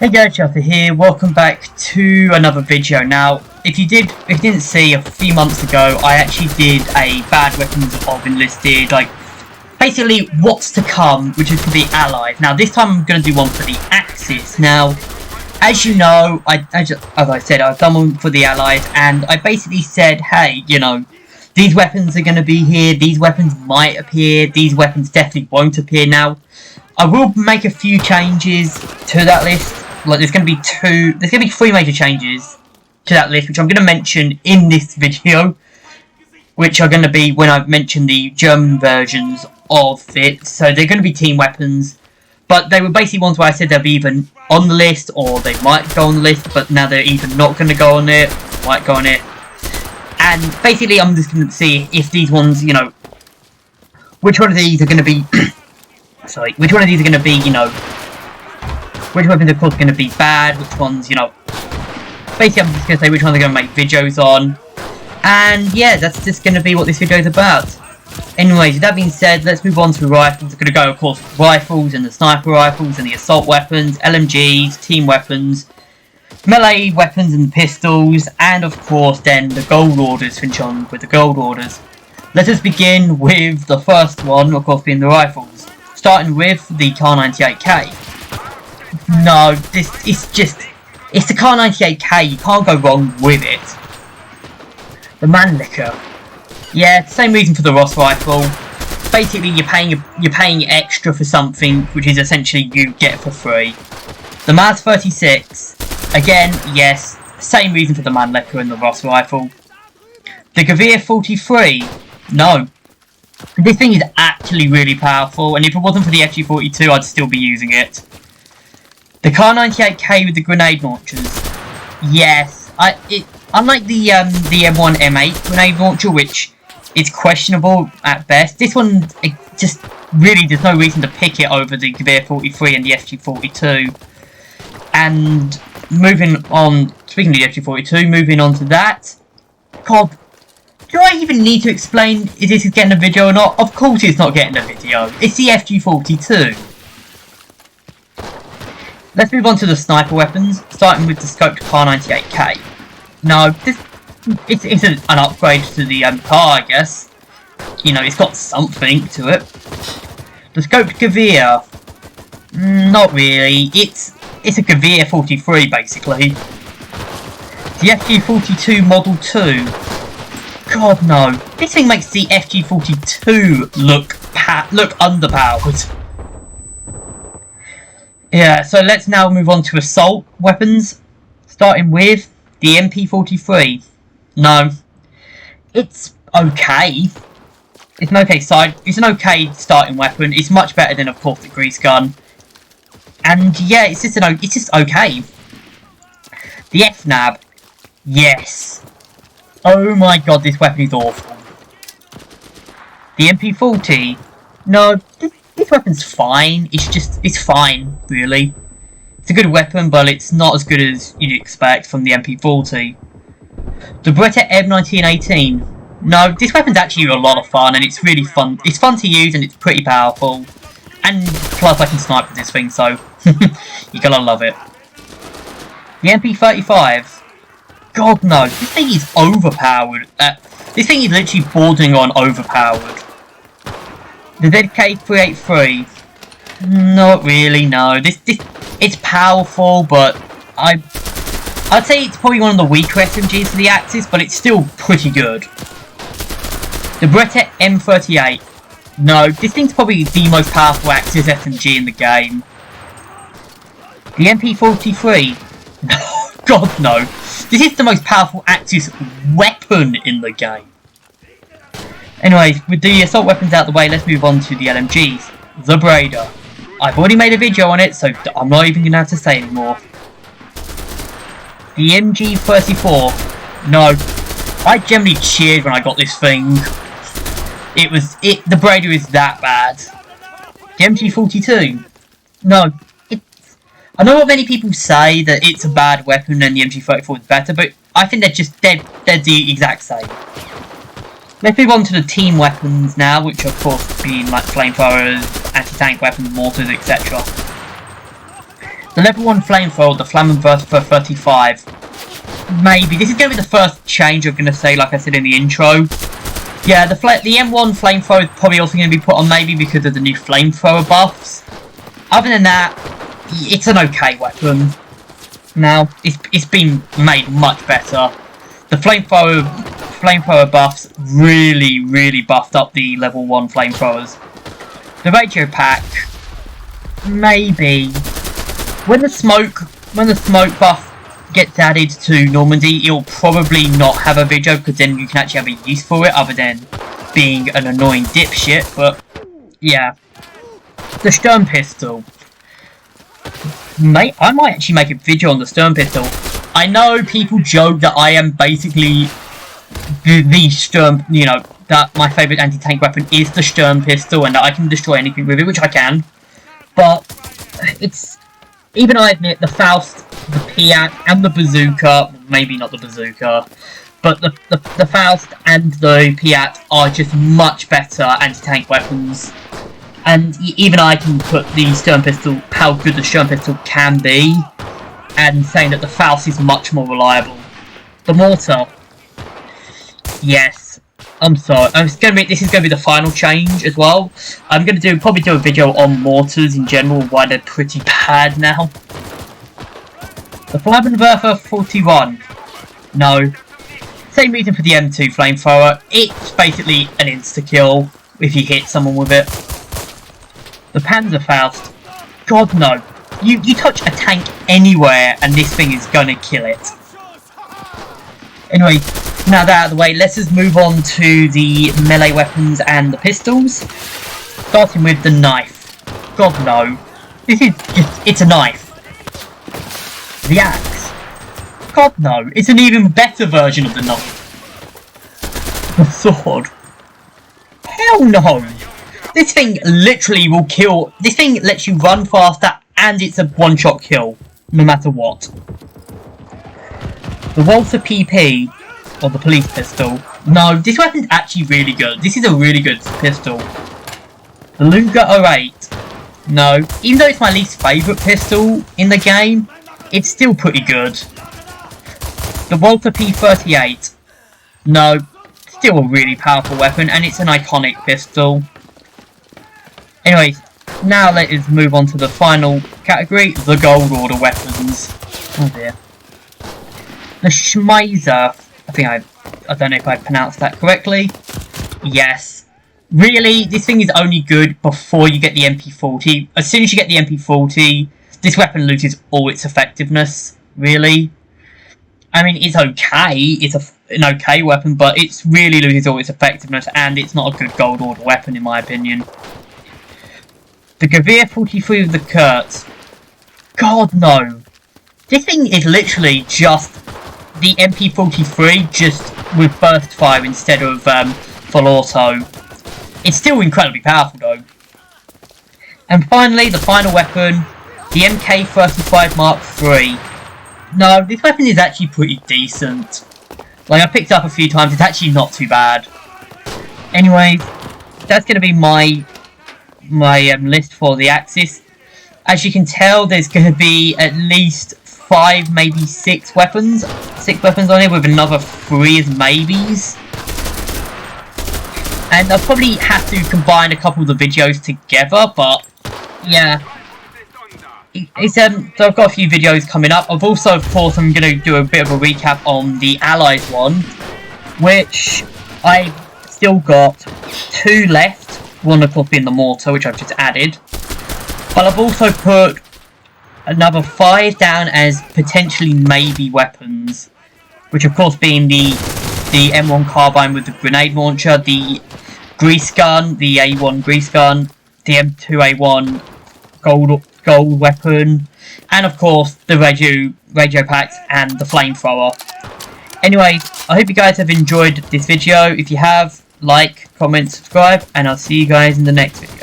Hey guys, Chelsea here. Welcome back to another video. Now, if you didn't see, a few months ago, I actually did a bad weapons of Enlisted, like basically what's to come, which is for the Allies. Now, this time I'm going to do one for the Axis. Now, as you know, as I said, I've done one for the Allies, and I basically said, hey, you know, these weapons are going to be here. These weapons might appear. These weapons definitely won't appear. Now, I will make a few changes to that list. Like, there's going to be three major changes to that list, which I'm going to mention in this video, which are going to be when I've mentioned the German versions of it. So they're going to be team weapons, but they were basically ones where I said they'll be either on the list or they might go on the list, but now they're either not going to go on it, might go on it. And basically I'm just going to see if these ones, you know, which one of these are going to be, sorry, which one of these are going to be, you know, which weapons, of course, are going to be bad, which ones, you know, basically I'm just going to say which ones I'm going to make videos on, and yeah, that's just going to be what this video is about. Anyways, with that being said, let's move on to rifles. I'm going to go, of course, with rifles and the sniper rifles and the assault weapons, LMGs, team weapons, melee weapons and pistols, and of course then the gold orders, finish on with the gold orders. Let us begin with the first one, of course, being the rifles, starting with the Kar98K. No, it's the Kar98K, you can't go wrong with it. The Mannlicher. Yeah, same reason for the Ross rifle. Basically, you're paying extra for something, which is essentially you get for free. The Maz 36. Again, yes, same reason for the Mannlicher and the Ross rifle. The Gewehr 43. No. This thing is actually really powerful, and if it wasn't for the FG42, I'd still be using it. The Kar98K with the grenade launchers. Yes, unlike the M1 M8 grenade launcher, which is questionable at best, this one, it just really, there's no reason to pick it over the Gewehr 43 and the FG42. And moving on, speaking of the FG42, moving on to that. God, do I even need to explain if this is getting a video or not? Of course it's not getting a video. It's the FG42. Let's move on to the sniper weapons, starting with the scoped Kar98K. Now, it's an upgrade to the car, I guess. You know, it's got something to it. The scoped Gewehr, not really. It's a Gewehr 43, basically. The FG42 Model 2. God, no. This thing makes the FG42 look underpowered. Yeah, so let's now move on to assault weapons, starting with the MP43. No, it's okay. It's an okay starting weapon. It's much better than, of course, the grease gun. And yeah, it's just okay. The FNAB, yes. Oh my god, this weapon is awful. The MP40, no. This weapon's fine, it's fine, really. It's a good weapon, but it's not as good as you'd expect from the MP40. The Beretta M1918. No, this weapon's actually a lot of fun, and it's really fun. It's fun to use, and it's pretty powerful. And plus I can snipe with this thing, so you're gonna love it. The MP35. God no, this thing is overpowered. This thing is literally bordering on overpowered. The ZK383, not really, no. It's powerful, but I'd say it's probably one of the weaker SMGs for the Axis, but it's still pretty good. The Beretta M38, no, this thing's probably the most powerful Axis SMG in the game. The MP43, God no, this is the most powerful Axis weapon in the game. Anyways, with the assault weapons out of the way, let's move on to the LMGs. The Braider. I've already made a video on it, so I'm not even going to have to say anymore. The MG34. No. I generally cheered when I got this thing. The Braider is that bad. The MG42. No. I know what many people say, that it's a bad weapon and the MG34 is better, but I think they're the exact same. Let's move on to the team weapons now, which of course being like flamethrowers, anti-tank weapons, mortars, etc. The level 1 flamethrower, the Flammenwerfer 35. Maybe. This is going to be the first change I'm going to say, like I said in the intro. Yeah, the M1 flamethrower is probably also going to be put on maybe because of the new flamethrower buffs. Other than that, it's an okay weapon. Now, it's been made much better. The flamethrower buffs really buffed up the level 1 flamethrowers. The radio pack, maybe. When the smoke buff gets added to Normandy, it'll probably not have a video because then you can actually have a use for it other than being an annoying dipshit. But yeah, the Sturm pistol. Mate, I might actually make a video on the Sturm pistol. I know people joke that I am basically the Sturm, you know, that my favourite anti-tank weapon is the Sturm pistol and that I can destroy anything with it, which I can. But it's, even I admit, the Faust, the Piat, and the Bazooka, maybe not the Bazooka, but the Faust and the Piat are just much better anti-tank weapons. And even I can put the Sturm pistol, how good the Sturm pistol can be, and saying that the Faust is much more reliable. The mortar, yes, I'm sorry. This is going to be the final change as well. I'm going to probably do a video on mortars in general, why they're pretty bad now. The Flammenwerfer 41, no. Same reason for the M2 flamethrower. It's basically an insta-kill if you hit someone with it. The Panzerfaust, God no. You touch a tank anywhere and this thing is gonna kill it. Anyway, now that out of the way, let's just move on to the melee weapons and the pistols. Starting with the knife. God no. This is just, it's a knife. The axe. God no, it's an even better version of the knife. The sword. Hell no. This thing literally will kill. This thing lets you run faster and it's a one-shot kill, no matter what. The Walther PP, or the police pistol. No, this weapon's actually really good. This is a really good pistol. The Luger 08. No, even though it's my least favourite pistol in the game, it's still pretty good. The Walther P38. No, still a really powerful weapon and it's an iconic pistol. Anyways, now let us move on to the final category, the Gold Order weapons. Oh dear. The Schmeiser, I don't know if I pronounced that correctly. Yes. Really, this thing is only good before you get the MP40. As soon as you get the MP40, this weapon loses all its effectiveness, really. I mean, it's okay, it's an okay weapon, but it really loses all its effectiveness, and it's not a good Gold Order weapon in my opinion. The Gewehr 43 with the Kurtz. God no. This thing is literally just the MP43 just with burst fire instead of full auto. It's still incredibly powerful though. And finally, the final weapon, the MK35 Mark III. No, this weapon is actually pretty decent. Like, I picked it up a few times, it's actually not too bad. Anyways, that's going to be my list for the Axis. As you can tell, there's going to be at least 5, maybe 6 weapons. 6 weapons on it with another 3 as maybes. And I'll probably have to combine a couple of the videos together, but yeah. So I've got a few videos coming up. I've also, of course, I'm going to do a bit of a recap on the Allies one, which I've still got 2 left. One, of course, being the mortar, which I've just added. But I've also put another 5 down as potentially maybe weapons, which, of course, being the M1 carbine with the grenade launcher, the grease gun, the A1 grease gun, the M2A1 gold weapon, and of course the radio packs and the flamethrower. Anyway, I hope you guys have enjoyed this video. If you have, like, comment, subscribe, and I'll see you guys in the next video.